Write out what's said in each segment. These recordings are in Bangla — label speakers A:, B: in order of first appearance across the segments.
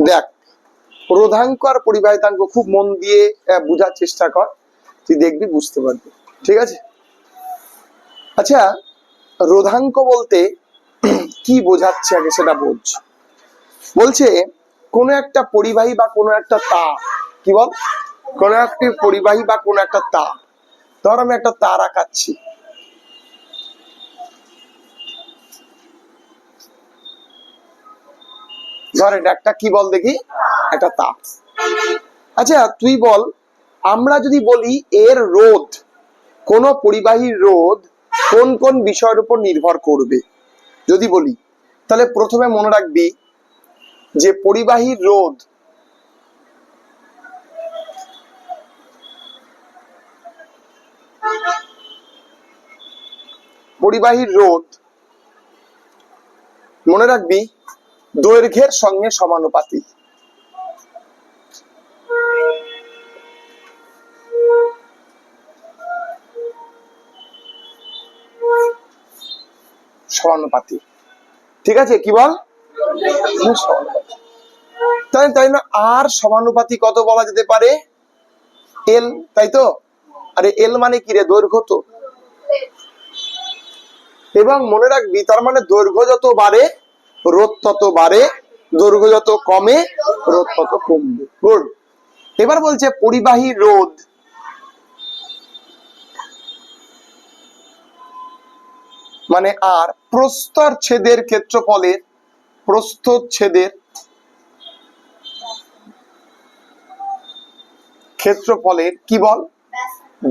A: দেখ, রোধাঙ্ক আর পরিবাহিতাঙ্ক খুব মন দিয়ে বোঝার চেষ্টা কর, তুই দেখবি বুঝতে পারবি। ঠিক আছে? আচ্ছা, রোধাঙ্ক বলতে কি বোঝাচ্ছে আগে সেটা বোঝ। বলছে কোন একটা পরিবাহী বা কোন একটা তার, কি বল, কোন একটি পরিবাহী বা কোন একটা তার, ধর আমি একটা তার আঁকাচ্ছি, ধর এটা একটা কি বল দেখি, একটা তার। আচ্ছা তুই বল, আমরা যদি বলি এর রোধ, কোন পরিবাহীর রোধ কোন কোন বিষয়ের উপর নির্ভর করবে, যদি বলি, তাহলে প্রথমে মনে রাখবি যে পরিবাহীর রোধ মনে রাখবি দৈর্ঘ্যের সঙ্গে সমানুপাতিক। সমানুপাতিক, ঠিক আছে? কি বল, তাই না? আর সমানুপাতিক কত বলা যেতে পারে? এল, তাই তো? আরে এল মানে কি রে? দৈর্ঘ্য তো। এবং মনে রাখবি তার মানে দৈর্ঘ্য যত বাড়ে রোধ তত বাড়ে, দৈর্ঘ্য যত কমে রোধ তত কমবে। গুড। এবার বলছে পরিবাহী রোধ মানে আর প্রস্তরচ্ছেদের ক্ষেত্রফলের, প্রস্থচ্ছেদের ক্ষেত্রফলের কি বল,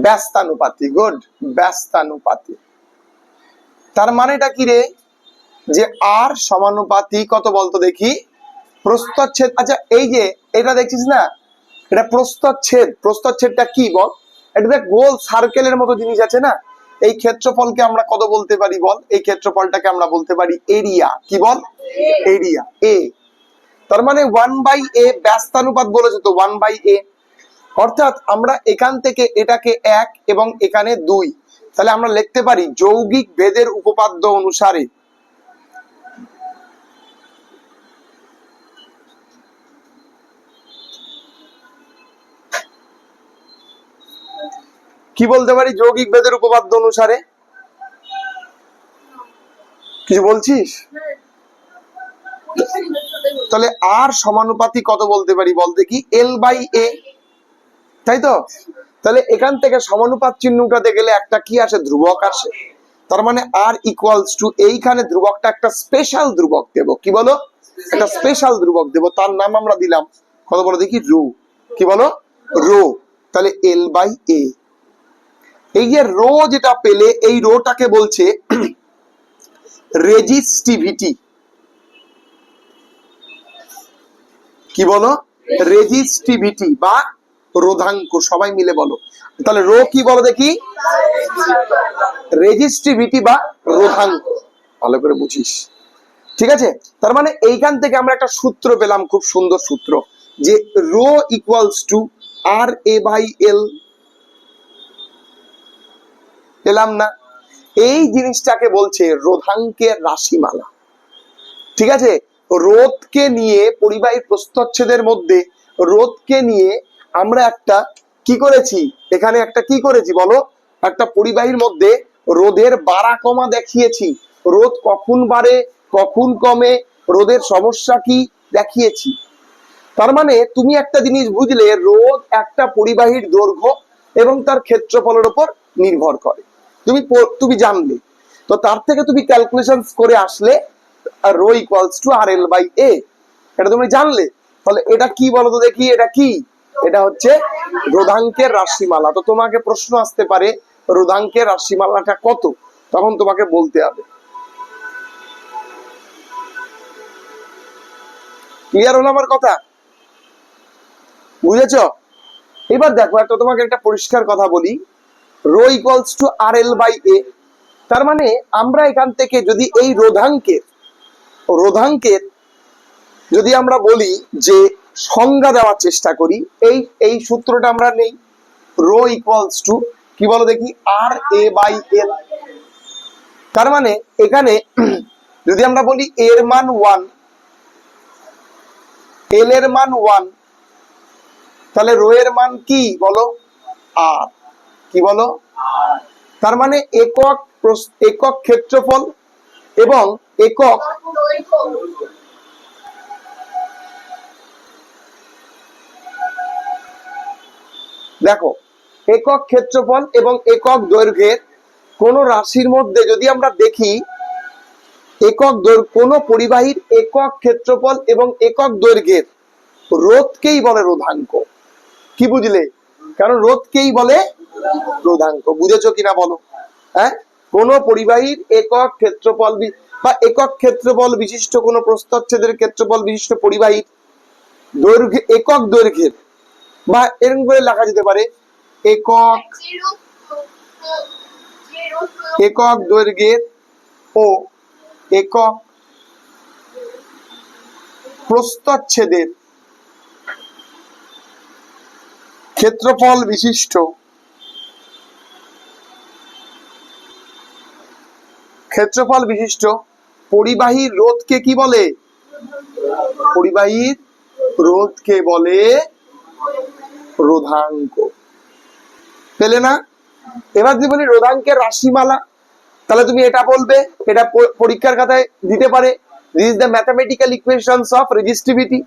A: ব্যস্তানুপাতিক। গুড, ব্যস্তানুপাতিক। তার মানেটা কি রে? যে আর সমানুপাতিক কত বলতো দেখি, প্রস্থচ্ছেদ। আচ্ছা এই যে এটা দেখছিস না, এটা প্রস্থচ্ছেদ। প্রস্থচ্ছেদটা কি বল? এটা গোল সার্কেলের মতো জিনিস আছে না, এই ক্ষেত্রফলকে আমরা কত বলতে পারি বল? এই ক্ষেত্রফলটাকে আমরা বলতে পারি এরিয়া। কি বল? এরিয়া, এ। তার মানে 1/a ব্যস্তানুপাত বলেছে তো, 1/a। অর্থাৎ আমরা এখান থেকে এটাকে 1 এবং এখানে 2, তাহলে আমরা লিখতে পারি যৌগিক ভেদের উপপাদ্য অনুসারে কি বলতে পারি? যৌগিক ভেদের উপপাদ্য অনুসারে। কিছু বলছিস? তাহলে আর সমানুপাতিক কত বলতে পারি বলতে কি, L/A, তাই তো? তাহলে এখান থেকে সমানুপাত চিহ্ন উঠাতে গেলে একটা কি আসে? ধ্রুবক আসে। তার মানে আর ইকুয়ালস টু, এইখানে ধ্রুবকটা একটা স্পেশাল ধ্রুবক দেব। কি বলো? একটা স্পেশাল ধ্রুবক দেব, তার নাম আমরা দিলাম কত বলো দেখি, রো। কি বলো? রো। তাহলে L/A। এই যে রো যেটা পেলে, এই রোটাকে বলছে রেজিস্টিভিটি। কি বলো? রেজিস্টিভিটি বা রোধাঙ্ক, সবাই মিলে বলো। তাহলে রো কি বলো দেখি? রেজিস্টিভিটি বা রোধাঙ্ক। ভালো করে বুঝিস, ঠিক আছে? তার মানে এইখান থেকে আমরা একটা সূত্র পেলাম, খুব সুন্দর সূত্র, যে রো ইকুয়ালস টু RA/L। পেলাম না? এই জিনিসটাকে বলছে রোধাঙ্কের রাশিমালা। ঠিক আছে? রোধকে নিয়ে, পরিবাহী প্রস্থচ্ছেদের মধ্যে রোধকে নিয়ে আমরা একটা কি করেছি, এখানে একটা কি করেছি বলো, একটা পরিবাহীর মধ্যে রোধের বাড়া কমা দেখিয়েছি। রোধ কখন বাড়ে কখন কমে, রোধের সমস্যা কি দেখিয়েছি। তার মানে তুমি একটা জিনিস বুঝলে, রোধ একটা পরিবাহীর দৈর্ঘ্য এবং তার ক্ষেত্রফলের উপর নির্ভর করে। তুমি জানলে তো, তার থেকে তুমি ক্যালকুলেশন করে আসলে রো ইকুয়ালস টু RL/A, এটা তুমি জানলে। তাহলে এটা কি বলতো দেখি, এটা কি? এটা হচ্ছে রোধাঙ্কের রাশিমালা। তো তোমাকে প্রশ্ন আসতে পারে রোধাঙ্কের রাশিমালাটা কত, তখন তোমাকে বলতে হবে। ক্লিয়ার হলো আমার কথা? বুঝেছ? এবার দেখো, একটা তোমাকে একটা পরিষ্কার কথা বলি, রো ইকুয়ালস টু RL/A। তার মানে আমরা এখান থেকে যদি এই রোধাঙ্কের যদি আমরা বলি যে সংজ্ঞা দেওয়ার চেষ্টা করি, এই সূত্রটা আমরা নেই, রো ইকুয়ালস টু কি বলো দেখি, RA/L। তার মানে এখানে যদি আমরা বলি এর মান 1, এল এর মান 1, তাহলে রো এর মান কি বলো? আর। কি বলো? তার মানে একক একক ক্ষেত্রফল এবং একক দেখো, একক ক্ষেত্রফল এবং একক দৈর্ঘ্যের কোন রাশির মধ্যে যদি আমরা দেখি একক কোন পরিবাহীর একক ক্ষেত্রফল এবং একক দৈর্ঘ্যের রোধকেই বলে রোধাঙ্ক। কি বুঝলে? কারণ রোধকেই বলে রোধাঙ্ক। বুঝেছো কিনা বলো? হ্যাঁ, কোন পরিবাহীর একক ক্ষেত্রফল বা একক ক্ষেত্রফল বিশিষ্ট কোন প্রস্থচ্ছেদের ক্ষেত্রফল বিশিষ্ট পরিবাহীর দৈর্ঘ্য একক দৈর্ঘ্যের, বা এরকম করে লেখা যেতে পারে একক একক দৈর্ঘ্যের ও একক প্রস্থচ্ছেদের ক্ষেত্রফল বিশিষ্ট পরিবাহীর রোধকে কি বলে? পরিবাহীর রোধকে বলে রোধাঙ্ক। পেলে না? এবার যদি বলি রোধাঙ্কের রাশিমালা, তাহলে তুমি এটা বলবে, এটা পরীক্ষার খাতায় দিতে পারে, this is the mathematical equations of resistivity.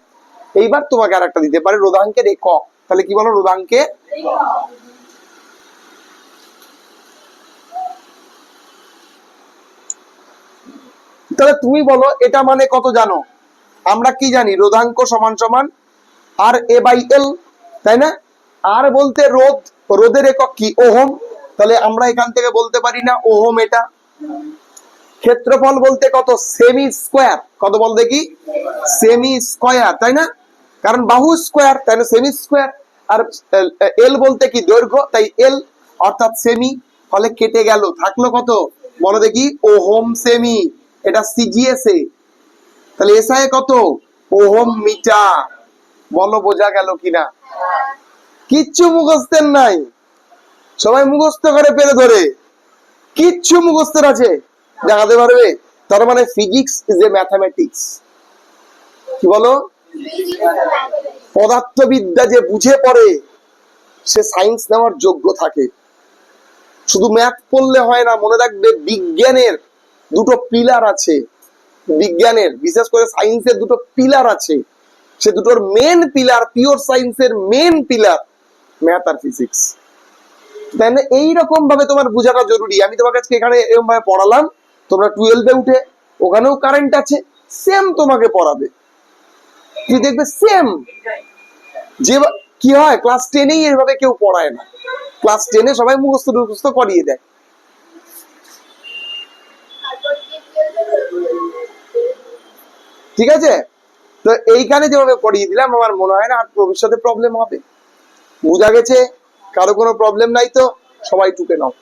A: এইবার তোমাকে আরেকটা দিতে পারে রোধাঙ্কের একক, তাহলে কি বলো? রোধাঙ্কের তাহলে তুমি বলো এটা মানে কত জানো? আমরা কি জানি? রোধাঙ্ক সমান সমান আর এ বাই এল, তাই না? আর বলতে রোধ, রোধের একক কি? ওহম। তাহলে আমরা এখান থেকে বলতে পারি না ওহম এটা। ক্ষেত্রফল বলতে কত? Semi square. কত বল দেখি? সেমি স্কোয়ার, তাই না? কারণ বাহু স্কোয়ার, তাই না? Semi square. আর এল বলতে কি? দৈর্ঘ্য, তাই এল অর্থাৎ সেমি। ফলে কেটে গেল, থাকলো কত বলো দেখি? ওহম সেমি। এটা সিজিএসএ, তাহলে এসআই কত? Ohm metre. বলো বোঝা গেল কিনা? কিচ্ছু মুখস্থের নাই, সবাই মুখস্থ করে পেরে ধরে। কিচ্ছু মুখস্থের আছে দেখাতে পারবে? তার মানে ফিজিক্স ইজ এ ম্যাথামেটিক্স। কি বলো? পদার্থবিদ্যা যে বুঝে পড়ে সে সায়েন্স নেওয়ার যোগ্য থাকে। শুধু ম্যাথ পড়লে হয় না, মনে রাখবে বিজ্ঞানের দুটো পিলার আছে। বিজ্ঞানের, বিশেষ করে সায়েন্সের দুটো পিলার আছে। সে দুটোর মেন পিলার, পিওর সায়েন্সের মেন পিলার ম্যাথ আর ফিজিক্স। তাই না? এইরকম ভাবে তোমার বোঝাটা জরুরি। আমি তোমাকে আজকে এখানে এরকম ভাবে পড়ালাম, তোমরা 12-এ উঠে ওখানেও কারেন্ট আছে, সেম তোমাকে পড়াবে। তুই দেখবে সেম। যে কি হয়, ক্লাস 10-এই এভাবে কেউ পড়ায় না। ক্লাস 10-এ সবাই মুখস্থ করিয়ে দেয়। ঠিক আছে? তো এইখানে যেভাবে পড়িয়ে দিলাম, আমার মনে হয় না আর ভবিষ্যতে প্রবলেম হবে। বোঝা গেছে? কারো কোনো প্রবলেম নাই তো? সবাই টুকে নাও।